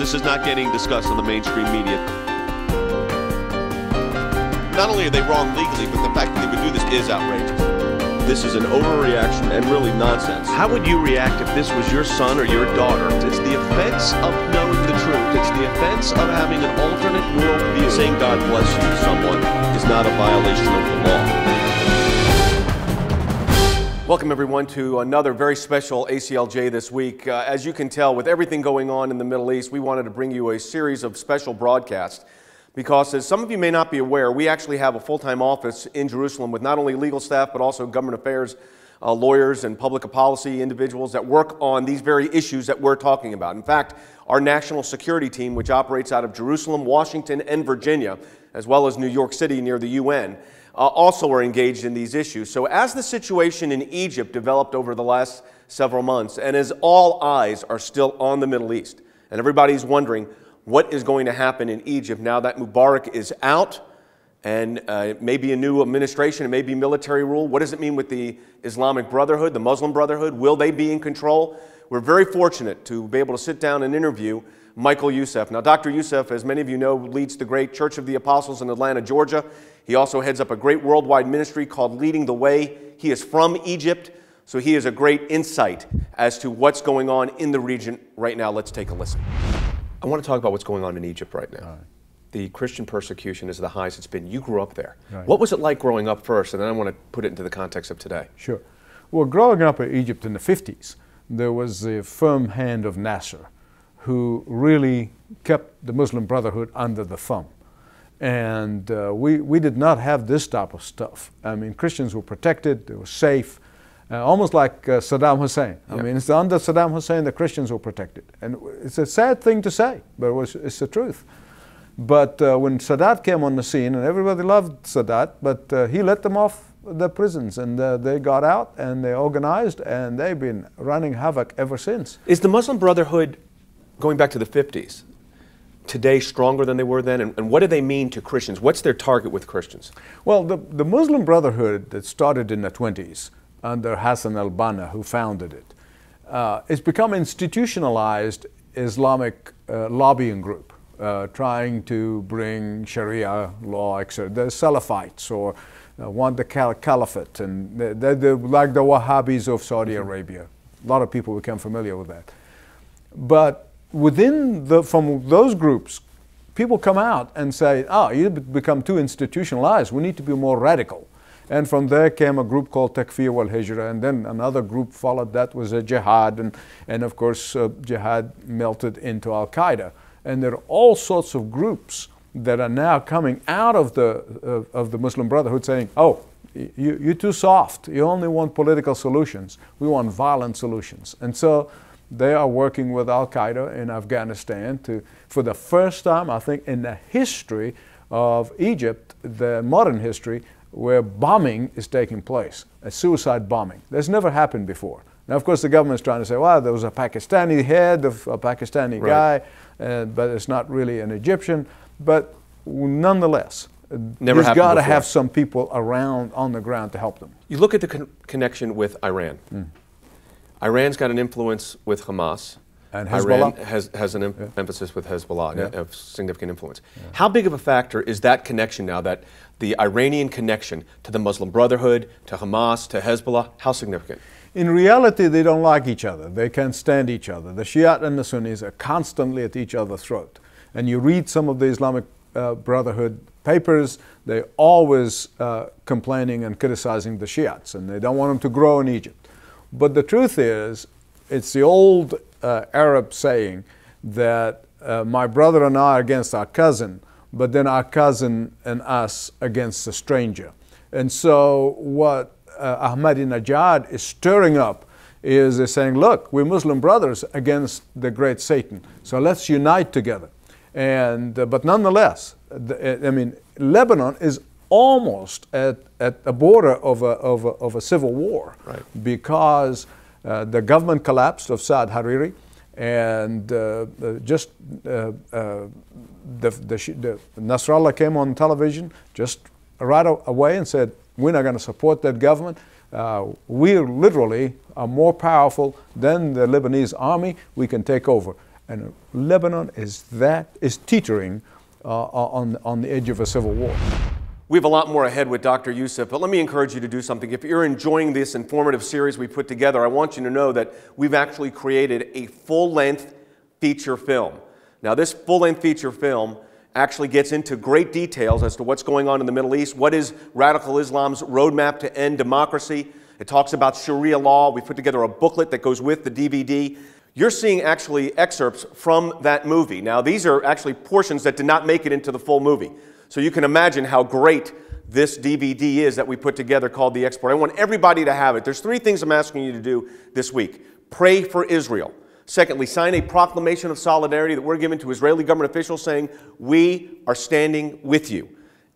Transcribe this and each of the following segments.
This is not getting discussed on the mainstream media. Not only are they wrong legally, but the fact that they would do this is outrageous. This is an overreaction and really nonsense. How would you react if this was your son or your daughter? It's the offense of knowing the truth. It's the offense of having an alternate worldview. Saying God bless you to someone is not a violation of the law. Welcome everyone to another very special ACLJ this week. As you can tell, with everything going on in the Middle East, we wanted to bring you a series of special broadcasts. Because as some of you may not be aware, we actually have a full-time office in Jerusalem with not only legal staff, but also government affairs, lawyers and public policy individuals that work on these very issues that we're talking about. In fact, our national security team, which operates out of Jerusalem, Washington, and Virginia, as well as New York City near the UN, also are engaged in these issues. So as the situation in Egypt developed over the last several months, and as all eyes are still on the Middle East, and everybody's wondering, what is going to happen in Egypt now that Mubarak is out and it may be a new administration, it may be military rule? What does it mean with the Islamic Brotherhood, the Muslim Brotherhood? Will they be in control? We're very fortunate to be able to sit down and interview Michael Youssef. Now, Dr. Youssef, as many of you know, leads the great Church of the Apostles in Atlanta, Georgia. He also heads up a great worldwide ministry called Leading the Way. He is from Egypt, so he has a great insight as to what's going on in the region right now. Let's take a listen. I want to talk about what's going on in Egypt right now. Right. The Christian persecution is the highest it's been. You grew up there. Right. What was it like growing up first? And then I want to put it into the context of today. Sure. Well, growing up in Egypt in the 50s, there was the firm hand of Nasser, who really kept the Muslim Brotherhood under the thumb. And we did not have this type of stuff. I mean, Christians were protected, they were safe. Almost like Saddam Hussein. I mean, it's under Saddam Hussein the Christians were protected. And it's a sad thing to say, but it's the truth. But when Sadat came on the scene, and everybody loved Sadat, but he let them off the prisons, and they got out, and they organized, and they've been running havoc ever since. Is the Muslim Brotherhood, going back to the 50s, today stronger than they were then? And what do they mean to Christians? What's their target with Christians? Well, the Muslim Brotherhood that started in the 20s, under Hassan al-Banna, who founded it. It's become institutionalized Islamic lobbying group, trying to bring Sharia law, etc. The Salafites, or want the caliphate, and they're like the Wahhabis of Saudi Arabia. A lot of people become familiar with that. But from those groups, people come out and say, oh, you've become too institutionalized, we need to be more radical. And from there came a group called Takfir wal Hijra, and then another group followed that was a jihad, and of course jihad melted into Al-Qaeda. And there are all sorts of groups that are now coming out of the Muslim Brotherhood saying, oh, you're too soft, you only want political solutions, we want violent solutions. And so they are working with Al-Qaeda in Afghanistan for the first time, I think, in the history of Egypt, the modern history, where bombing is taking place, a suicide bombing. That's never happened before. Now, of course, the government's trying to say, well, there was a Pakistani head of a Pakistani guy, but it's not really an Egyptian. But nonetheless, there's got to have some people around on the ground to help them. You look at the connection with Iran. Iran's got an influence with Hamas. And Hezbollah? Iran has an emphasis with Hezbollah, of significant influence. How big of a factor is that connection now, that the Iranian connection to the Muslim Brotherhood, to Hamas, to Hezbollah, how significant? In reality, they don't like each other. They can't stand each other. The Shiite and the Sunnis are constantly at each other's throat. And you read some of the Islamic Brotherhood papers, they're always complaining and criticizing the Shiites, and they don't want them to grow in Egypt. But the truth is, it's the old Arab saying that my brother and I are against our cousin, but then our cousin and us against a stranger. And so what Ahmadinejad is stirring up is they're saying, look, we're Muslim brothers against the great Satan, so let's unite together. And but nonetheless, I mean, Lebanon is almost at the border of a civil war, because the government collapsed of Saad Hariri, and Nasrallah came on television just right away and said, we're not going to support that government. We literally are more powerful than the Lebanese army. We can take over. And Lebanon is teetering on the edge of a civil war. We have a lot more ahead with Dr. Youssef, but let me encourage you to do something. If you're enjoying this informative series we put together, I want you to know that we've actually created a full-length feature film. Now, this full-length feature film actually gets into great details as to what's going on in the Middle East. What is radical Islam's roadmap to end democracy? It talks about Sharia law. We put together a booklet that goes with the DVD. You're seeing actually excerpts from that movie. Now, these are actually portions that did not make it into the full movie. So you can imagine how great this DVD is that we put together called The Export. I want everybody to have it. There's 3 things I'm asking you to do this week. Pray for Israel. Secondly, sign a proclamation of solidarity that we're giving to Israeli government officials saying, we are standing with you.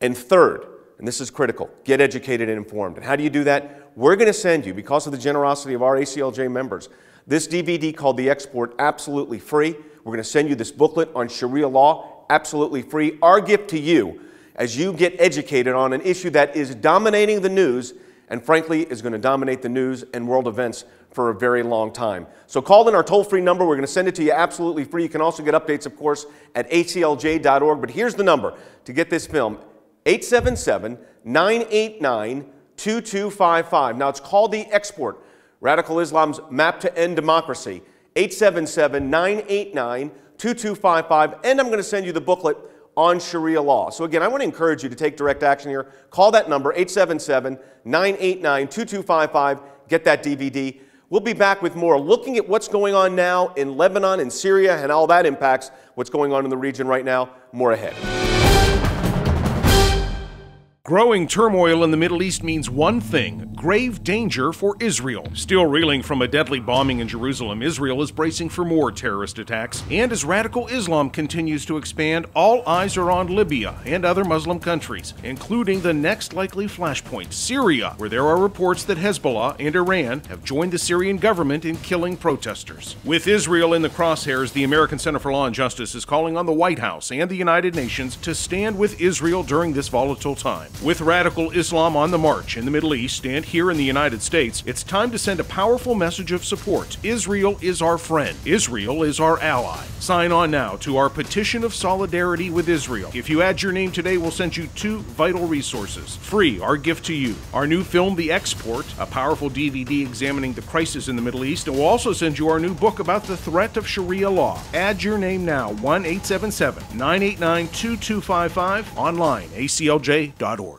And third, and this is critical, get educated and informed. And how do you do that? We're going to send you, because of the generosity of our ACLJ members, this DVD called The Export, absolutely free. We're going to send you this booklet on Sharia law, absolutely free. Our gift to you as you get educated on an issue that is dominating the news and frankly is going to dominate the news and world events for a very long time. So call in our toll-free number. We're going to send it to you absolutely free. You can also get updates, of course, at aclj.org. But here's the number to get this film, 877-989-2255. Now, it's called The Export, Radical Islam's Map to End Democracy, 877-989-2255. And I'm going to send you the booklet on Sharia law. So again, I want to encourage you to take direct action here. Call that number, 877-989-2255. Get that DVD. We'll be back with more, looking at what's going on now in Lebanon and Syria and how that impacts what's going on in the region right now. More ahead. Growing turmoil in the Middle East means one thing: grave danger for Israel. Still reeling from a deadly bombing in Jerusalem, Israel is bracing for more terrorist attacks. And as radical Islam continues to expand, all eyes are on Libya and other Muslim countries, including the next likely flashpoint, Syria, where there are reports that Hezbollah and Iran have joined the Syrian government in killing protesters. With Israel in the crosshairs, the American Center for Law and Justice is calling on the White House and the United Nations to stand with Israel during this volatile time. With radical Islam on the march in the Middle East and here in the United States, it's time to send a powerful message of support. Israel is our friend. Israel is our ally. Sign on now to our petition of solidarity with Israel. If you add your name today, we'll send you 2 vital resources. Free, our gift to you. Our new film, The Export, a powerful DVD examining the crisis in the Middle East, and we'll also send you our new book about the threat of Sharia law. Add your name now, 1-877-989-2255, online, aclj.org.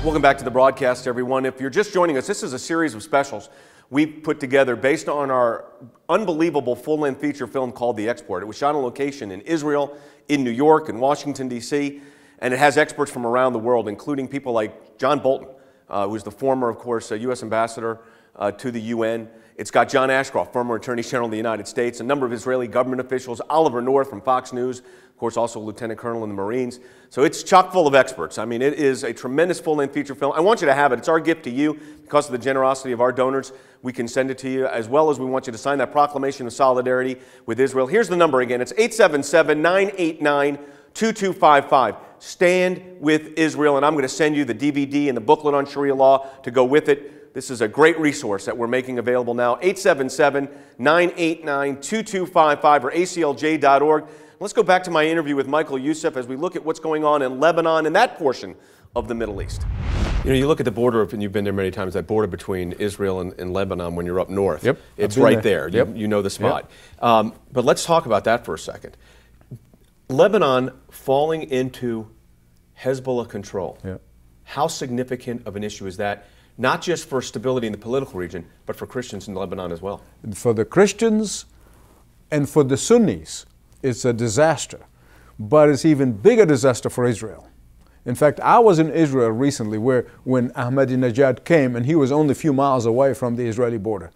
Welcome back to the broadcast, everyone. If you're just joining us, this is a series of specials we've put together based on our unbelievable full-length feature film called The Export. It was shot on location in Israel, in New York, and Washington, D.C., and it has experts from around the world, including people like John Bolton, who's the former, of course, U.S. ambassador to the UN. It's got John Ashcroft, former Attorney General of the United States, a number of Israeli government officials, Oliver North from Fox News, of course, also Lieutenant Colonel in the Marines. So it's chock full of experts. I mean, it is a tremendous full-length feature film. I want you to have it. It's our gift to you. Because of the generosity of our donors, we can send it to you, as well as we want you to sign that proclamation of solidarity with Israel. Here's the number again. It's 877-989-2255. Stand with Israel, and I'm going to send you the DVD and the booklet on Sharia law to go with it. This is a great resource that we're making available now. 877-989-2255 or aclj.org. Let's go back to my interview with Michael Youssef as we look at what's going on in Lebanon and that portion of the Middle East. You know, you look at the border, and you've been there many times, that border between Israel and Lebanon when you're up north. Yep. It's right there. Yep. You know the spot. Yep. But let's talk about that for a second. Lebanon falling into Hezbollah control. Yep. How significant of an issue is that? Not just for stability in the political region, but for Christians in Lebanon as well. For the Christians and for the Sunnis, it's a disaster. But it's even bigger disaster for Israel. In fact, I was in Israel recently when Ahmadinejad came, and he was only a few miles away from the Israeli border.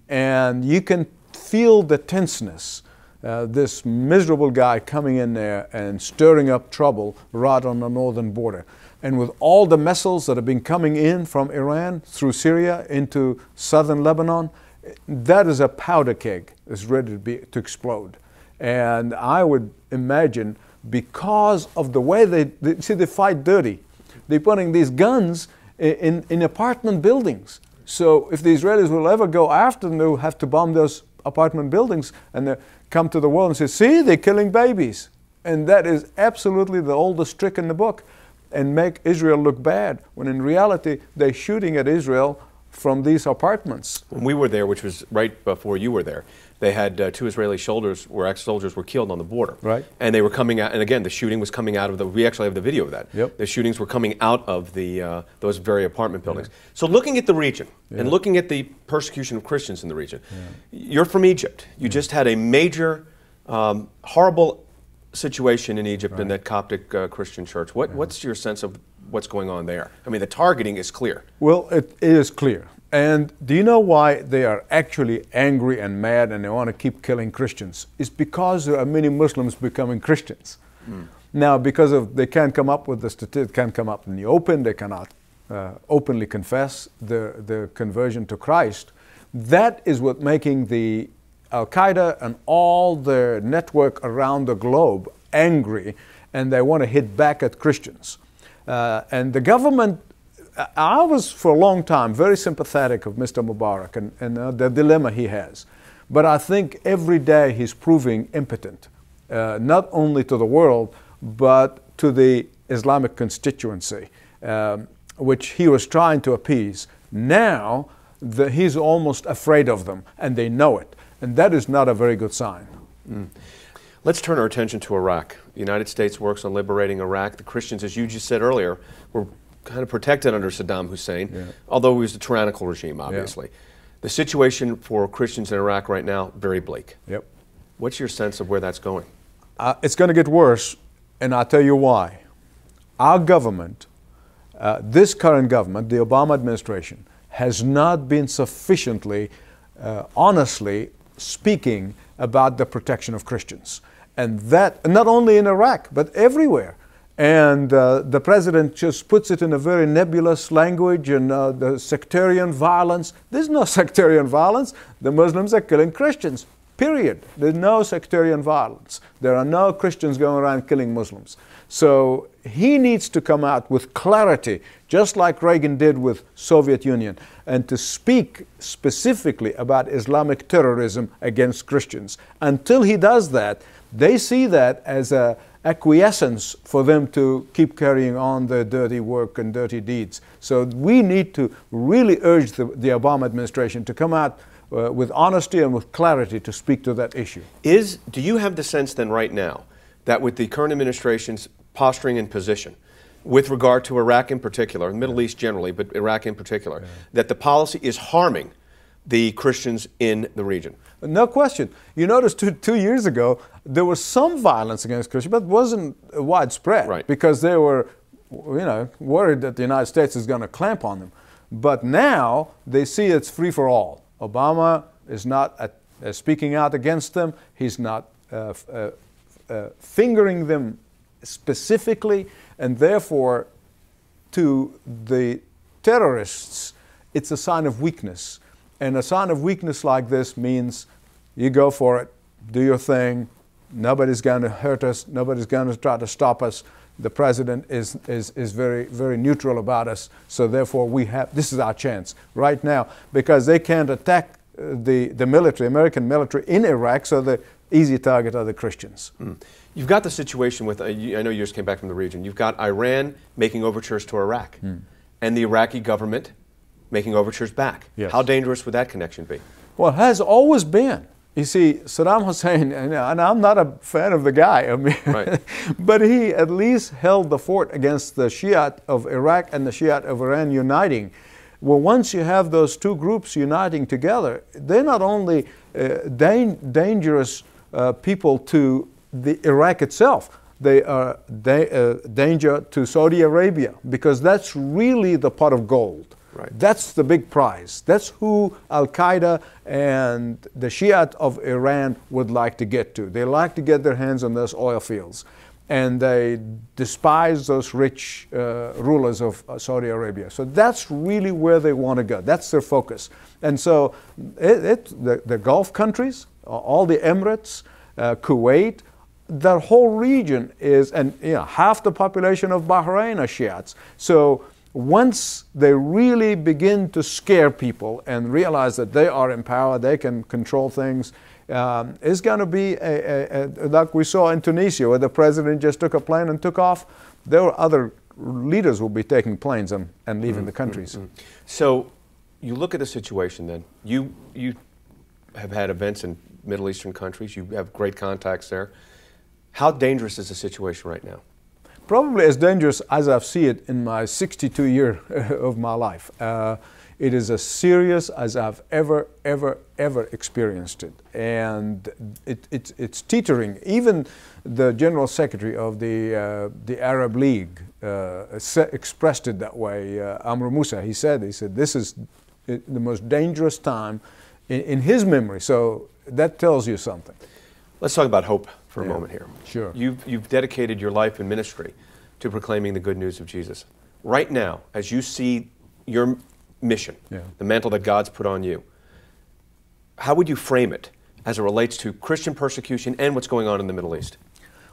And you can feel the tenseness. This miserable guy coming in there and stirring up trouble right on the northern border. And with all the missiles that have been coming in from Iran through Syria into southern Lebanon, that is a powder keg that's ready to explode. And I would imagine, because of the way they fight dirty, they're putting these guns in apartment buildings. So if the Israelis will ever go after them, they'll have to bomb those apartment buildings and come to the world and say, see, they're killing babies. And that is absolutely the oldest trick in the book, and make Israel look bad, when in reality they're shooting at Israel from these apartments. When we were there, which was right before you were there, they had 2 Israeli soldiers where ex-soldiers were killed on the border. Right. And they were coming out, and again, the shooting was coming out of we actually have the video of that. Yep. The shootings were coming out of those very apartment buildings. Yeah. So looking at the region, and looking at the persecution of Christians in the region, you're from Egypt. You just had a major, horrible situation in Egypt in that Coptic Christian church. What's your sense of what's going on there? I mean, the targeting is clear. Well, it is clear. And do you know why they are actually angry and mad and they want to keep killing Christians? It's because there are many Muslims becoming Christians. Now, because they can't come up with the statistics, can't come up in the open, they cannot openly confess their conversion to Christ. That is what making the Al-Qaeda and all their network around the globe angry, and they want to hit back at Christians. And the government, I was for a long time very sympathetic of Mr. Mubarak and the dilemma he has. But I think every day he's proving impotent, not only to the world, but to the Islamic constituency, which he was trying to appease. Now, he's almost afraid of them, and they know it. And that is not a very good sign. Let's turn our attention to Iraq. The United States works on liberating Iraq. The Christians, as you just said earlier, were kind of protected under Saddam Hussein, although he was a tyrannical regime, obviously. The situation for Christians in Iraq right now, very bleak. Yep. What's your sense of where that's going? It's going to get worse, and I'll tell you why. Our government, this current government, the Obama administration, has not been sufficiently, honestly speaking about the protection of Christians. And that, not only in Iraq, but everywhere. And the president just puts it in a very nebulous language, and the sectarian violence. There's no sectarian violence. The Muslims are killing Christians, period. There's no sectarian violence. There are no Christians going around killing Muslims. So he needs to come out with clarity, just like Reagan did with Soviet Union, and to speak specifically about Islamic terrorism against Christians. Until he does that, they see that as a acquiescence for them to keep carrying on their dirty work and dirty deeds. So we need to really urge the Obama administration to come out with honesty and with clarity to speak to that issue. Do you have the sense then right now that with the current administration's posturing and position, with regard to Iraq in particular, the Middle East generally, but Iraq in particular, that the policy is harming the Christians in the region? No question. You notice 2 years ago, there was some violence against Christians, but it wasn't widespread, because they were, worried that the United States is going to clamp on them. But now they see it's free for all. Obama is not speaking out against them. He's not fingering them specifically, and therefore, to the terrorists, it's a sign of weakness. And a sign of weakness like this means you go for it, do your thing, nobody's going to hurt us, nobody's going to try to stop us. The president is very, very neutral about us, so therefore this is our chance right now, because they can't attack the military, American military in Iraq, so the easy target are the Christians. You've got the situation with, I know you just came back from the region, you've got Iran making overtures to Iraq, and the Iraqi government making overtures back. Yes. How dangerous would that connection be? Well, it has always been. You see, Saddam Hussein, and I'm not a fan of the guy, but he at least held the fort against the Shiite of Iraq and the Shiite of Iran uniting. Well, once you have those two groups uniting together, they're not only dangerous people to Iraq itself, they are danger to Saudi Arabia, because that's really the pot of gold. That's the big prize. That's who Al-Qaeda and the Shiite of Iran would like to get to. They like to get their hands on those oil fields. And they despise those rich rulers of Saudi Arabia. So that's really where they want to go. That's their focus. And so the Gulf countries, all the Emirates, Kuwait, that whole region is, and half the population of Bahrain are Shiites. So once they really begin to scare people and realize that they are in power, they can control things, it's going to be like we saw in Tunisia, where the president just took a plane and took off. There were other leaders will be taking planes and leaving the countries. So you look at the situation then. You have had events in Middle Eastern countries. You have great contacts there. How dangerous is the situation right now? Probably as dangerous as I've seen it in my 62 years of my life. It is as serious as I've ever experienced it. And it's teetering. Even the General Secretary of the Arab League expressed it that way, Amr Moussa. He said, this is the most dangerous time in his memory. So that tells you something. Let's talk about hope for a moment here. Sure. You've dedicated your life and ministry to proclaiming the good news of Jesus. Right now, as you see your mission, the mantle that God's put on you, how would you frame it as it relates to Christian persecution and what's going on in the Middle East?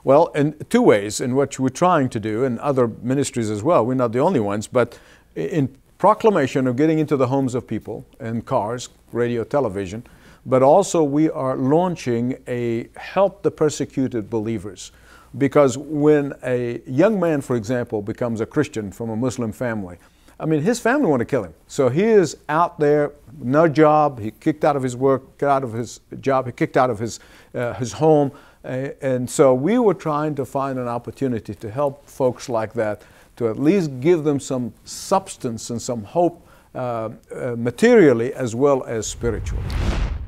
Well, in two ways, in what we're trying to do, and other ministries as well. We're not the only ones, but in proclamation of getting into the homes of people, in cars, radio, television, but also we are launching a Help the Persecuted Believers. Because when a young man, for example, becomes a Christian from a Muslim family, I mean, his family want to kill him. So he is out there, no job, he kicked out of his work, kicked out of his job, he kicked out of his home. And so we were trying to find an opportunity to help folks like that, to at least give them some substance and some hope materially as well as spiritually.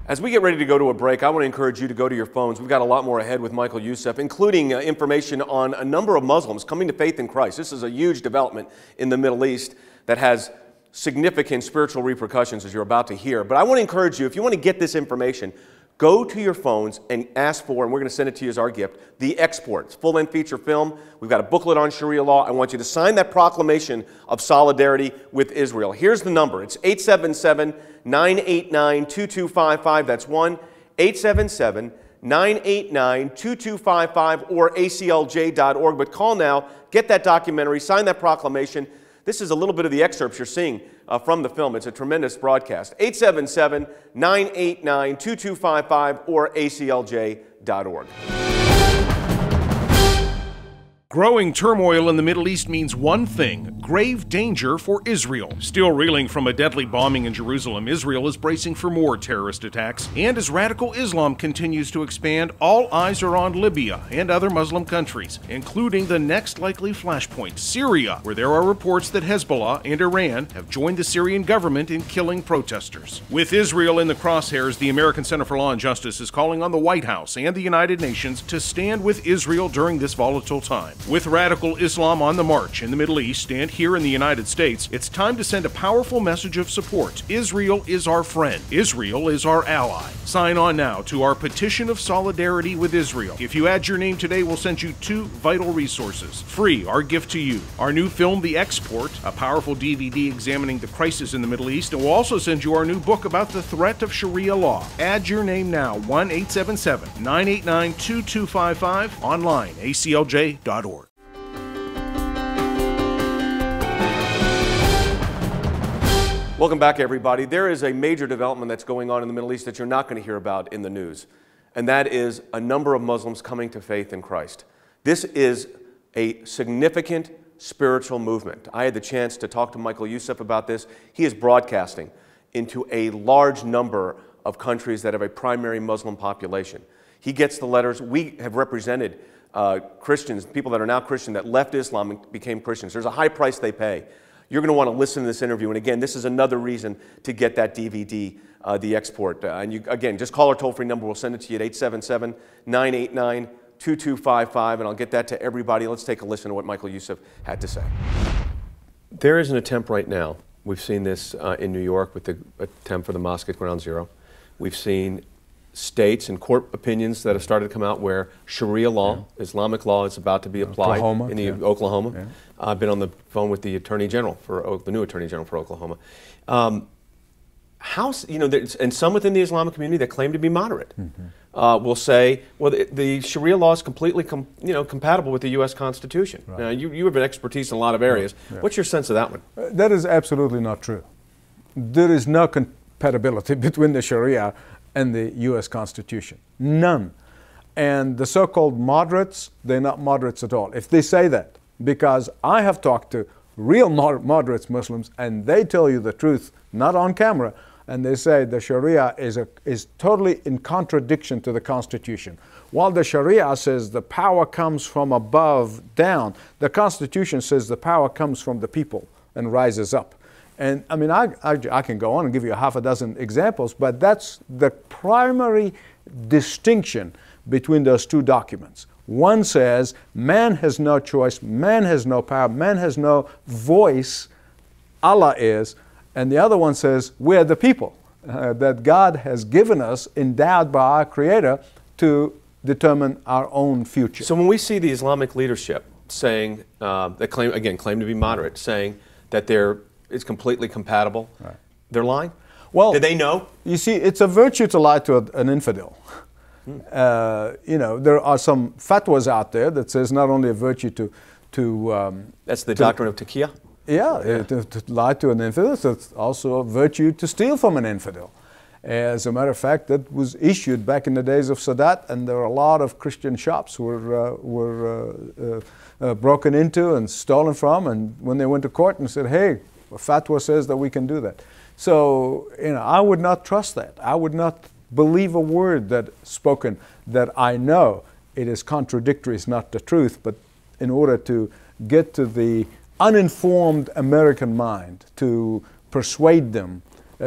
As we get ready to go to a break, I want to encourage you to go to your phones. We've got a lot more ahead with Michael Youssef, including information on a number of Muslims coming to faith in Christ. This is a huge development in the Middle East that has significant spiritual repercussions, as you're about to hear. But I want to encourage you, if you want to get this information, go to your phones and ask for, and we're going to send it to you as our gift, The Export. It's full-length feature film. We've got a booklet on Sharia law. I want you to sign that proclamation of solidarity with Israel. Here's the number. It's 877-989-2255. That's 1-877-989-2255 or ACLJ.org. But call now, get that documentary, sign that proclamation. This is a little bit of the excerpts you're seeing from the film. It's a tremendous broadcast. 877-989-2255 or ACLJ.org. Growing turmoil in the Middle East means one thing: grave danger for Israel. Still reeling from a deadly bombing in Jerusalem, Israel is bracing for more terrorist attacks. And as radical Islam continues to expand, all eyes are on Libya and other Muslim countries, including the next likely flashpoint, Syria, where there are reports that Hezbollah and Iran have joined the Syrian government in killing protesters. With Israel in the crosshairs, the American Center for Law and Justice is calling on the White House and the United Nations to stand with Israel during this volatile time. With radical Islam on the march in the Middle East and here in the United States, it's time to send a powerful message of support. Israel is our friend. Israel is our ally. Sign on now to our petition of solidarity with Israel. If you add your name today, we'll send you 2 vital resources. Free, our gift to you. Our new film, The Export, a powerful DVD examining the crisis in the Middle East, and we'll also send you our new book about the threat of Sharia law. Add your name now, 1-877-989-2255, online, ACLJ.org. Welcome back, everybody. There is a major development that's going on in the Middle East that you're not going to hear about in the news, and that is a number of Muslims coming to faith in Christ. This is a significant spiritual movement. I had the chance to talk to Michael Youssef about this. He is broadcasting into a large number of countries that have a primary Muslim population. He gets the letters. We have represented Christians, people that are now Christian, that left Islam and became Christians. There's a high price they pay. You're going to want to listen to this interview. And again, this is another reason to get that DVD, The Export. And you, again, just call our toll-free number. We'll send it to you at 877-989-2255, and I'll get that to everybody. Let's take a listen to what Michael Youssef had to say. There is an attempt right now. We've seen this in New York with the attempt for the mosque at Ground Zero. We've seen states and court opinions that have started to come out where Sharia law, Islamic law, is about to be applied in Oklahoma. Yeah. I've been on the phone with the Attorney General the new Attorney General for Oklahoma. how, and some within the Islamic community that claim to be moderate will say, well, the Sharia law is completely compatible with the U.S. Constitution. Right. Now, you have an expertise in a lot of areas. Yeah. What's your sense of that one? That is absolutely not true. There is no compatibility between the Sharia and the U.S. Constitution. None. And the so-called moderates, they're not moderates at all. If they say that, because I have talked to real moderates Muslims, and they tell you the truth, not on camera, and they say the Sharia is totally in contradiction to the Constitution. While the Sharia says the power comes from above down, the Constitution says the power comes from the people and rises up. And I mean, I can go on and give you half a dozen examples, but that's the primary distinction between those two documents. One says man has no choice, man has no power, man has no voice, Allah is, and the other one says we're the people that God has given us, endowed by our Creator to determine our own future. So when we see the Islamic leadership saying, that claim to be moderate, saying that it's completely compatible, right, they're lying? Well, do they know? You see, it's a virtue to lie to an infidel. There are some fatwas out there that says not only a virtue to that's the doctrine of taqiyya? Yeah, to lie to an infidel, it's also a virtue to steal from an infidel. As a matter of fact, that was issued back in the days of Sadat, and there were a lot of Christian shops were broken into and stolen from, and when they went to court and said, hey, a fatwa says that we can do that. So, I would not trust that. I would not believe a word that's spoken that I know it is contradictory, it's not the truth, but in order to get to the uninformed American mind, to persuade them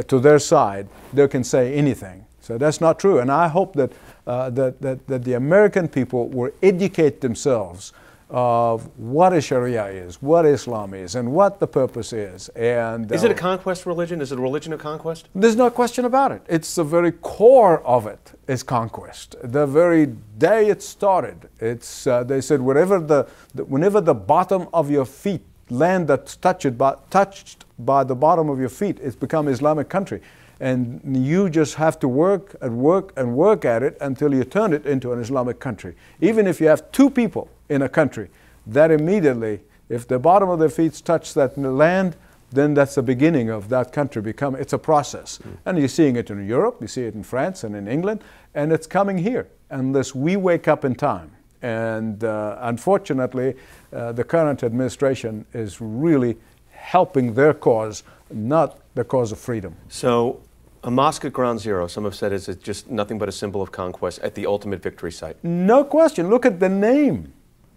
to their side, they can say anything. So that's not true. And I hope that, that the American people will educate themselves of what a Sharia is, what Islam is, and what the purpose is. And is it a conquest religion? Is it a religion of conquest? There's no question about it. It's the very core of it is conquest. The very day it started, it's they said whenever the bottom of your feet, land that's touched by the bottom of your feet, it's become Islamic country. And you just have to work and work and work at it until you turn it into an Islamic country. Even if you have two people in a country, that immediately, if the bottom of their feet touch that land, then that's the beginning of that country it's a process. And you're seeing it in Europe, you see it in France and in England, and it's coming here, unless we wake up in time. And unfortunately, the current administration is really helping their cause, not the cause of freedom. So a mosque at Ground Zero, some have said, is just nothing but a symbol of conquest at the ultimate victory site. No question. Look at the name.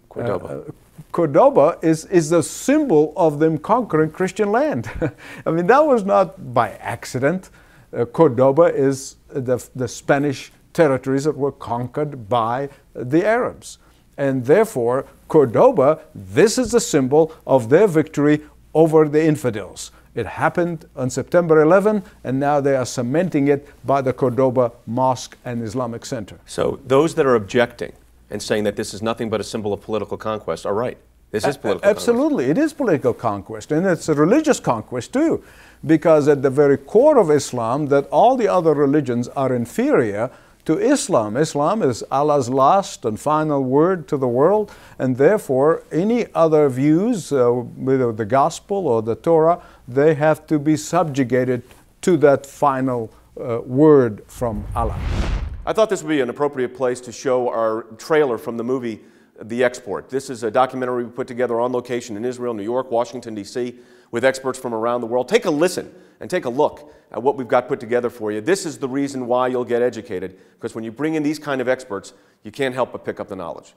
Cordoba. Cordoba is the symbol of them conquering Christian land. I mean, that was not by accident. Cordoba is the Spanish territories that were conquered by the Arabs. And therefore, Cordoba, this is the symbol of their victory over the infidels. It happened on September 11, and now they are cementing it by the Cordoba Mosque and Islamic Center. So those that are objecting and saying that this is nothing but a symbol of political conquest are right. This is political Absolutely. Conquest. It is political conquest, and it's a religious conquest too, because at the very core of Islam, that all the other religions are inferior to Islam. Islam is Allah's last and final word to the world, and therefore any other views, whether the gospel or the Torah, they have to be subjugated to that final word from Allah. I thought this would be an appropriate place to show our trailer from the movie The Export. This is a documentary we put together on location in Israel, New York, Washington, D.C., with experts from around the world. Take a listen and take a look at what we've got put together for you. This is the reason why you'll get educated, because when you bring in these kind of experts, you can't help but pick up the knowledge.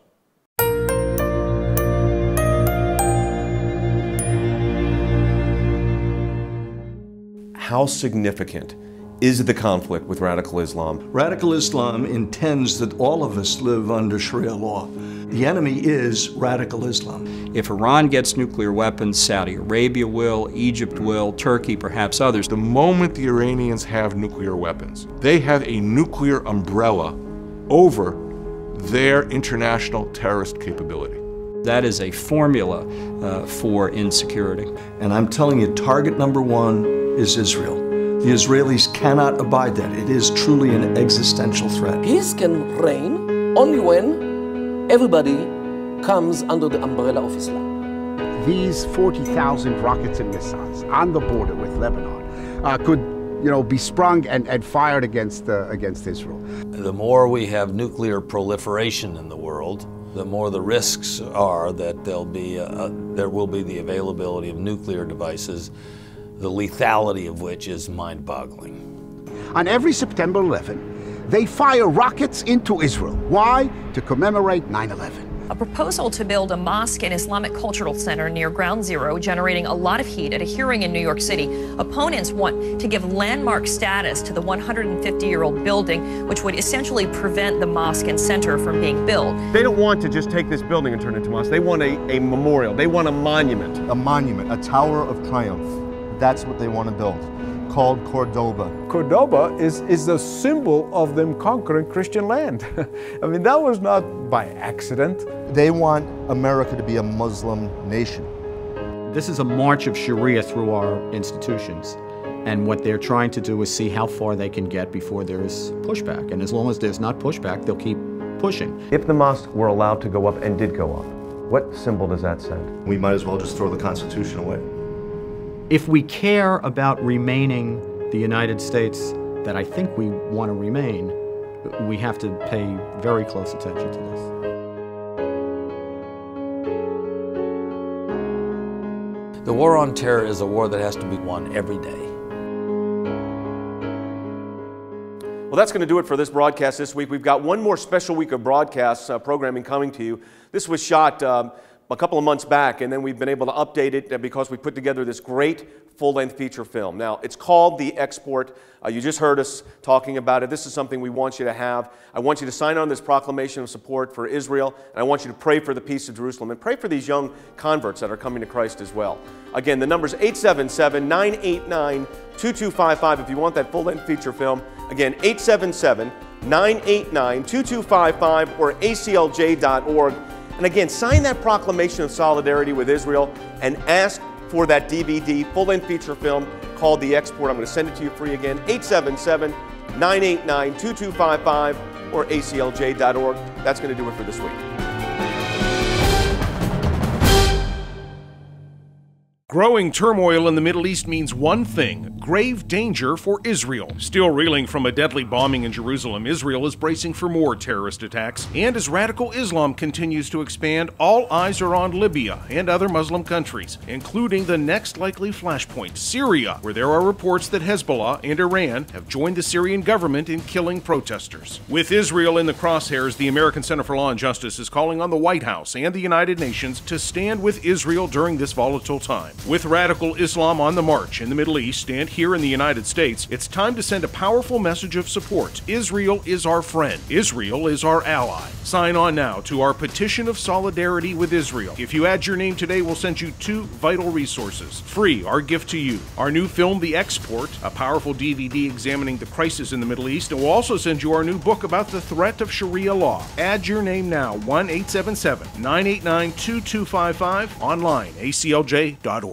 How significant is the conflict with radical Islam? Radical Islam intends that all of us live under Sharia law. The enemy is radical Islam. If Iran gets nuclear weapons, Saudi Arabia will, Egypt will, Turkey, perhaps others. The moment the Iranians have nuclear weapons, they have a nuclear umbrella over their international terrorist capability. That is a formula for insecurity. And I'm telling you, target number one is Israel. The Israelis cannot abide that. It is truly an existential threat. Peace can reign only when everybody comes under the umbrella of Islam. These 40,000 rockets and missiles on the border with Lebanon could, be sprung and fired against Israel. The more we have nuclear proliferation in the world, the more the risks are that there will be the availability of nuclear devices, the lethality of which is mind-boggling. On every September 11, they fire rockets into Israel. Why? To commemorate 9/11. A proposal to build a mosque and Islamic cultural center near Ground Zero, generating a lot of heat at a hearing in New York City. Opponents want to give landmark status to the 150-year-old building, which would essentially prevent the mosque and center from being built. They don't want to just take this building and turn it into a mosque. They want a memorial. They want a monument. A monument, a tower of triumph. That's what they want to build, called Cordoba. Cordoba is the symbol of them conquering Christian land. I mean, that was not by accident. They want America to be a Muslim nation. This is a march of Sharia through our institutions. And what they're trying to do is see how far they can get before there's pushback. And as long as there's not pushback, they'll keep pushing. If the mosque were allowed to go up and did go up, what symbol does that send? We might as well just throw the Constitution away. If we care about remaining the United States that I think we want to remain, we have to pay very close attention to this. The war on terror is a war that has to be won every day. Well, that's going to do it for this broadcast this week. We've got one more special week of broadcast programming coming to you. This was shot a couple of months back, and then we've been able to update it because we put together this great full-length feature film. Now, it's called The Export. You just heard us talking about it. This is something we want you to have. I want you to sign on this proclamation of support for Israel, and I want you to pray for the peace of Jerusalem and pray for these young converts that are coming to Christ as well. Again, the number's 877-989-2255 if you want that full-length feature film. Again, 877-989-2255 or aclj.org. And again, sign that proclamation of solidarity with Israel and ask for that DVD, full-length feature film called The Export. I'm going to send it to you free again, 877-989-2255 or aclj.org. That's going to do it for this week. Growing turmoil in the Middle East means one thing: grave danger for Israel. Still reeling from a deadly bombing in Jerusalem, Israel is bracing for more terrorist attacks. And as radical Islam continues to expand, all eyes are on Libya and other Muslim countries, including the next likely flashpoint, Syria, where there are reports that Hezbollah and Iran have joined the Syrian government in killing protesters. With Israel in the crosshairs, the American Center for Law and Justice is calling on the White House and the United Nations to stand with Israel during this volatile time. With radical Islam on the march in the Middle East and here in the United States, it's time to send a powerful message of support. Israel is our friend. Israel is our ally. Sign on now to our petition of solidarity with Israel. If you add your name today, we'll send you 2 vital resources. Free, our gift to you. Our new film, The Export, a powerful DVD examining the crisis in the Middle East, and we'll also send you our new book about the threat of Sharia law. Add your name now, 1-877-989-2255, online, aclj.org.